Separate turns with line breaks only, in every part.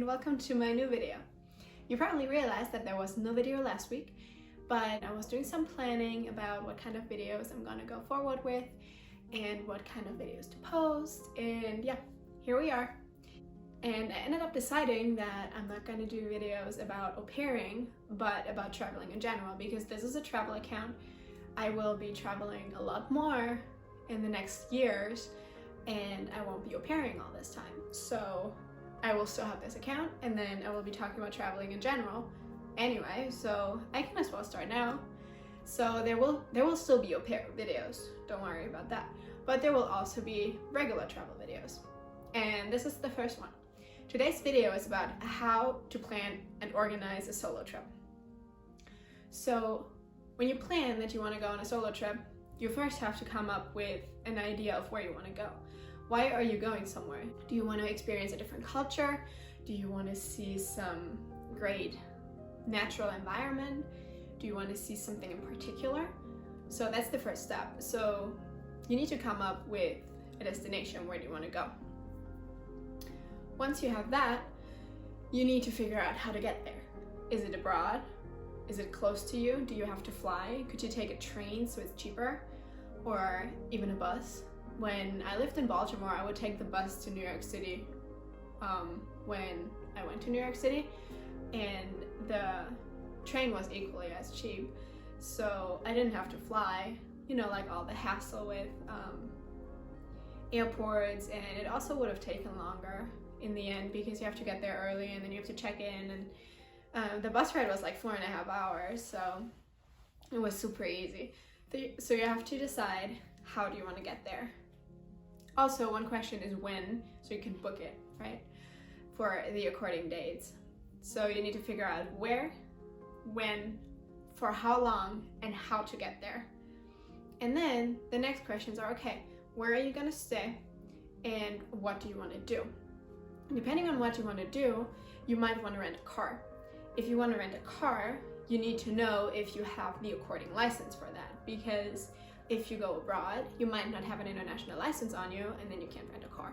welcome to my new video. You probably realized that there was no video last week, but I was doing some planning about what kind of videos I'm gonna go forward with and what kind of videos to post, and yeah, here we are. And I ended up deciding that I'm not gonna do videos about au pairing, but about traveling in general, because this is a travel account. I will be traveling a lot more in the next years, and I won't be au pairing all this time. So I will still have this account, and then I will be talking about traveling in general anyway, so I can as well start now. So there will still be au pair videos, don't worry about that. But there will also be regular travel videos. And this is the first one. Today's video is about how to plan and organize a solo trip. So when you plan that you want to go on a solo trip, you first have to come up with an idea of where you want to go. Why are you going somewhere? Do you want to experience a different culture? Do you want to see some great natural environment? Do you want to see something in particular? So that's the first step. So you need to come up with a destination. Where do you want to go? Once you have that, you need to figure out how to get there. Is it abroad? Is it close to you? Do you have to fly? Could you take a train so it's cheaper? Or even a bus? When I lived in Baltimore, I would take the bus to New York City when I went to New York City, and the train was equally as cheap. So I didn't have to fly, you know, like all the hassle with airports, and it also would have taken longer in the end because you have to get there early and then you have to check in, and the bus ride was like 4.5 hours, so it was super easy. So you have to decide, how do you want to get there? Also, one question is when, so you can book it, right, for the according dates. So you need to figure out where, when, for how long, and how to get there. And then the next questions are, okay, where are you gonna stay, and what do you want to do? Depending on what you want to do, you might want to rent a car. If you want to rent a car, you need to know if you have the according license for that, because if you go abroad, you might not have an international license on you, and then you can't rent a car.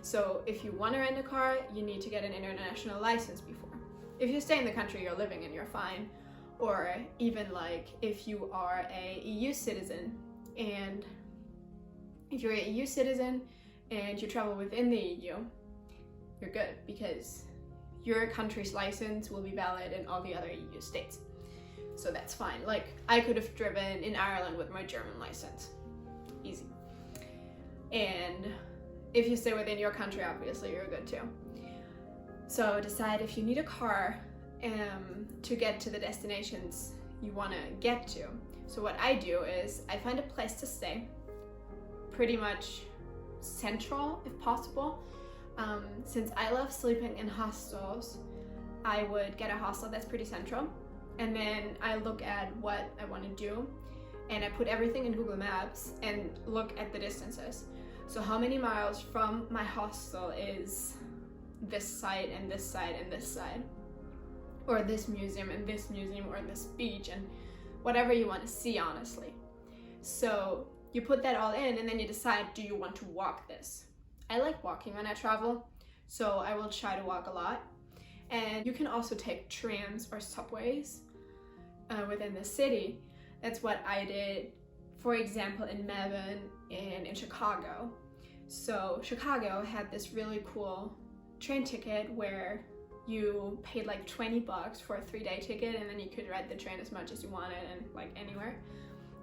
So if you want to rent a car, you need to get an international license before. If you stay in the country you're living in, you're fine. Or even like if you are a EU citizen, and if you're an EU citizen and you travel within the EU, you're good, because your country's license will be valid in all the other EU states. So that's fine. Like, I could have driven in Ireland with my German license. Easy. And if you stay within your country, obviously you're good too. So decide if you need a car to get to the destinations you want to get to. So what I do is I find a place to stay, pretty much central if possible. Since I love sleeping in hostels, I would get a hostel that's pretty central. And then I look at what I want to do, and I put everything in Google Maps and look at the distances. So how many miles from my hostel is this site and this site and this site, or this museum and this museum, or this beach, and whatever you want to see, honestly. So you put that all in, and then you decide, do you want to walk this? I like walking when I travel, so I will try to walk a lot. And you can also take trams or subways within the city. That's what I did, for example, in Melbourne and in Chicago. So Chicago had this really cool train ticket where you paid like $20 for a 3-day ticket, and then you could ride the train as much as you wanted and like anywhere.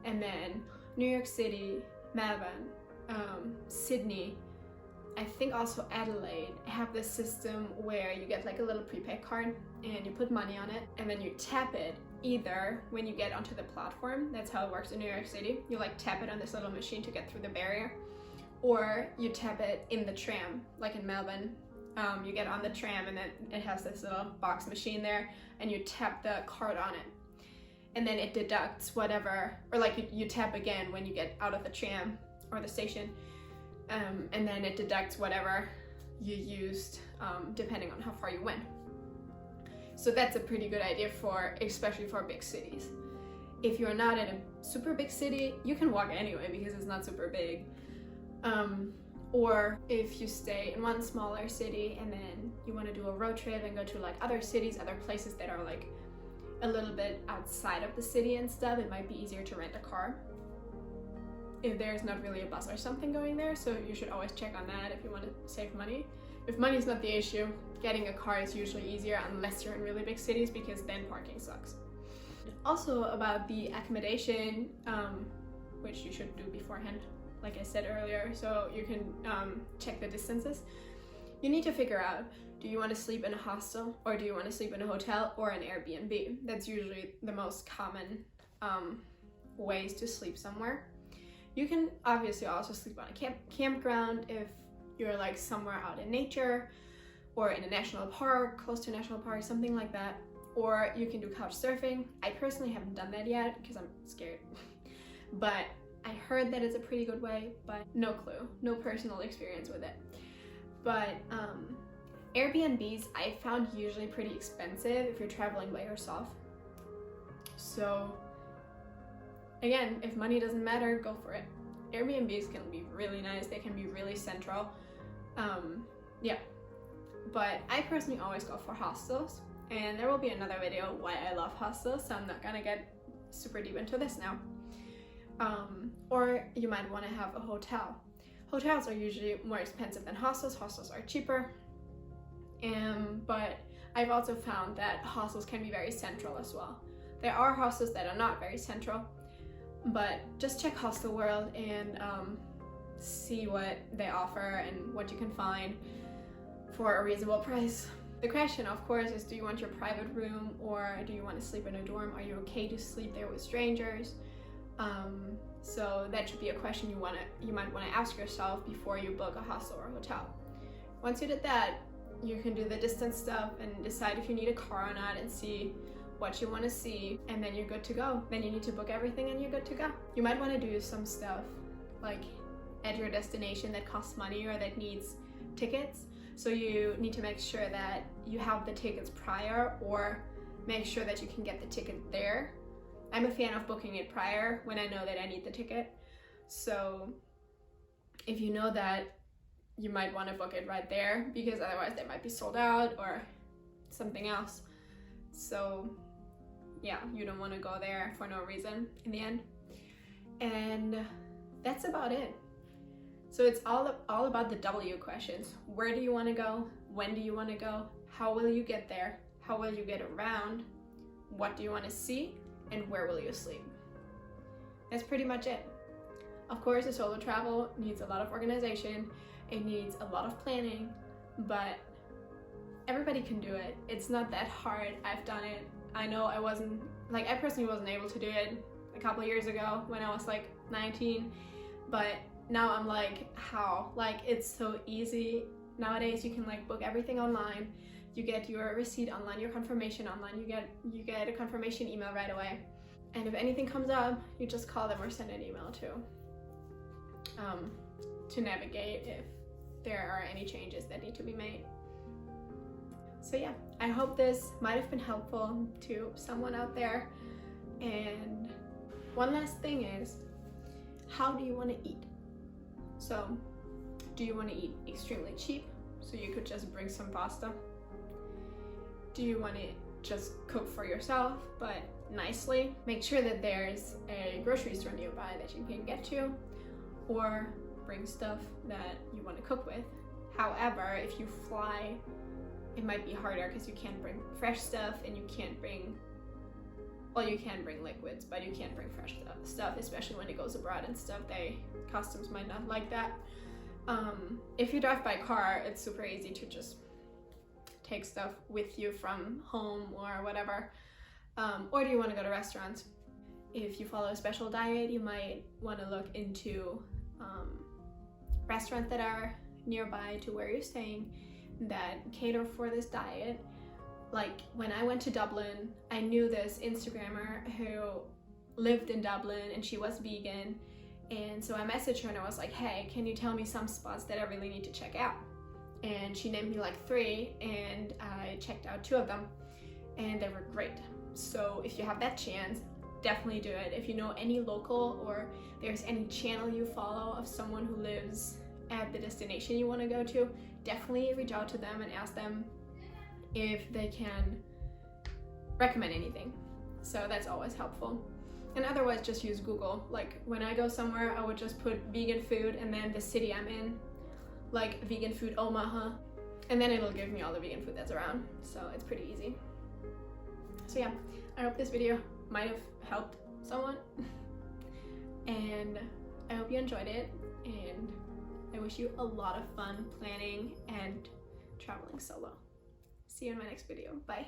And then New York City, Melbourne, Sydney, I think also Adelaide have this system where you get like a little prepaid card and you put money on it, and then you tap it either when you get onto the platform. That's how it works in New York City. You like tap it on this little machine to get through the barrier, or you tap it in the tram, like in Melbourne. You get on the tram, and then it has this little box machine there, and you tap the card on it, and then it deducts whatever, or like you tap again when you get out of the tram or the station. And then it deducts whatever you used depending on how far you went. So that's a pretty good idea especially for big cities. If you're not in a super big city, you can walk anyway because it's not super big. Or if you stay in one smaller city and then you want to do a road trip and go to like other cities, other places that are like a little bit outside of the city and stuff, it might be easier to rent a car if there's not really a bus or something going there. So you should always check on that if you want to save money. If money is not the issue, getting a car is usually easier unless you're in really big cities, because then parking sucks. Also about the accommodation, which you should do beforehand, like I said earlier, so you can check the distances. You need to figure out, do you want to sleep in a hostel, or do you want to sleep in a hotel or an Airbnb? That's usually the most common ways to sleep somewhere. You can obviously also sleep on a campground if you're like somewhere out in nature, or in a national park, close to a national park, something like that. Or you can do couch surfing. I personally haven't done that yet because I'm scared. But I heard that it's a pretty good way, but no clue, no personal experience with it. But Airbnbs I found usually pretty expensive if you're traveling by yourself. So again, if money doesn't matter, go for it. Airbnbs can be really nice, they can be really central. Yeah, but I personally always go for hostels, and there will be another video why I love hostels, so I'm not gonna get super deep into this now. Or you might want to have a hotel. Hotels are usually more expensive than hostels. Hostels are cheaper, but I've also found that hostels can be very central as well. There are hostels that are not very central, but just check Hostelworld and see what they offer and what you can find for a reasonable price. The question, of course, is, do you want your private room, or do you want to sleep in a dorm? Are you okay to sleep there with strangers? So that should be a question you might want to ask yourself before you book a hostel or a hotel. Once you did that, you can do the distance stuff and decide if you need a car or not, and see what you want to see, and then you're good to go. Then you need to book everything and you're good to go. You might want to do some stuff like at your destination that costs money or that needs tickets. So you need to make sure that you have the tickets prior, or make sure that you can get the ticket there. I'm a fan of booking it prior when I know that I need the ticket. So if you know that, you might want to book it right there, because otherwise they might be sold out or something else. So yeah, you don't want to go there for no reason in the end. And that's about it. So it's all about the W questions. Where do you want to go? When do you want to go? How will you get there? How will you get around? What do you want to see? And where will you sleep? That's pretty much it. Of course, a solo travel needs a lot of organization. It needs a lot of planning, but everybody can do it. It's not that hard. I've done it. I know I personally wasn't able to do it a couple years ago when I was like 19, but now I'm like, how? Like, it's so easy. Nowadays you can like book everything online. You get your receipt online, your confirmation online, you get a confirmation email right away. And if anything comes up, you just call them or send an email to navigate if there are any changes that need to be made. So yeah, I hope this might have been helpful to someone out there. And one last thing is, how do you want to eat? So, do you want to eat extremely cheap, so you could just bring some pasta? Do you want to just cook for yourself, but nicely? Make sure that there's a grocery store nearby that you can get to, or bring stuff that you want to cook with. However, if you fly, it might be harder because you can't bring fresh stuff, and you can't bring, well, you can bring liquids, but you can't bring fresh stuff, especially when it goes abroad and stuff. Customs might not like that. If you drive by car, it's super easy to just take stuff with you from home or whatever. Or do you want to go to restaurants? If you follow a special diet, you might want to look into restaurants that are nearby to where you're staying that cater for this diet. Like when I went to Dublin, I knew this Instagrammer who lived in Dublin and she was vegan. And so I messaged her and I was like, hey, can you tell me some spots that I really need to check out? And she named me like 3, and I checked out 2 of them, and they were great. So if you have that chance, definitely do it. If you know any local, or there's any channel you follow of someone who lives at the destination you want to go to, definitely reach out to them and ask them if they can recommend anything. So that's always helpful. And otherwise just use Google. Like when I go somewhere, I would just put vegan food and then the city I'm in, like vegan food Omaha, and then it'll give me all the vegan food that's around. So it's pretty easy. So yeah, I hope this video might have helped someone and I hope you enjoyed it, and I wish you a lot of fun planning and traveling solo. See you in my next video. Bye.